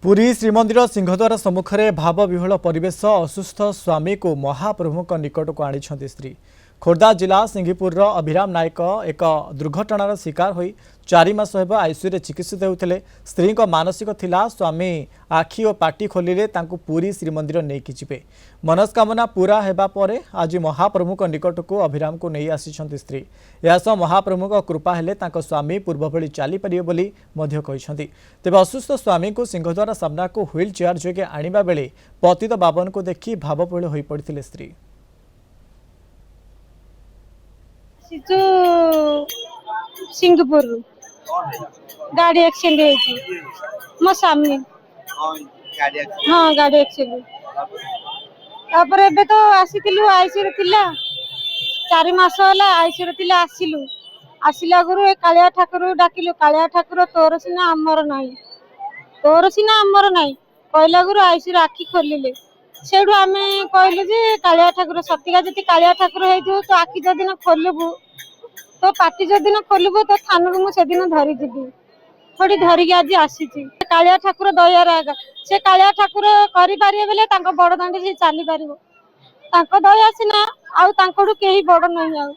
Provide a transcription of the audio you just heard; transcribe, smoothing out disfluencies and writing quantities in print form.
पुरी श्रीमंदिर सिंहद्वार सम्मुखें भाव विह्वल परिवेश असुस्थ स्वामी को महाप्रभु निकट को आनी स्त्री। खोर्धा जिला सिंघीपुर अभिराम नायक एक दुर्घटनार शिकार हो 4 मास हेब आईसीयू चिकित्सित होते। स्त्री मानसिक थिला स्वामी आखि और पाटी खोलिले तांकु पुरी श्रीमंदिर नहीं जिबे। मनस्कामना पूरा हेबा परे आज महाप्रभु निकट को अभिराम को नहीं आसी स्त्री। यासह महाप्रभु कृपा हेले तांको स्वामी पूर्व भली चली परिबे बोली मध्य कहिसंती। तेबे असुस्थ स्वामी को सिंहद्वार सामना को व्हील चेयर जोगे आनिबा बेले पतित बाबन को देखि भावपूर्ण होई पड़िथिले स्त्री। सिंहपुर गाड़ी एक्सीडेंट मो सामने हाँ गाड़ी एक्सीडेंट तो आसीलु आईसीयू थिला 4 मास होला आईसीयू थिला आसिला गुरु कालिया ठाकुर डाकिलु कालिया ठाकुर तोर सिना आमर नाई कहला गुरु आईसीयू आखि खोलिले सेडू आमे कहलु जे कालिया ठाकुर सतिका जति कालिया ठाकुर हेतु तो आखि जदिन खोलबु तो पार्टी जदिन खोलबु तो थानू मु सेदिन धरी जिबी थोड़ी धरिकी आज आसी कालिया ठाकुर दया आगा से कालिया ठाकुर करि पारिबे बेले तांको बड़ दांडे से चली पारिबो तांको दया सिना आउ तांकोडू केही बड़ नहीं आउ।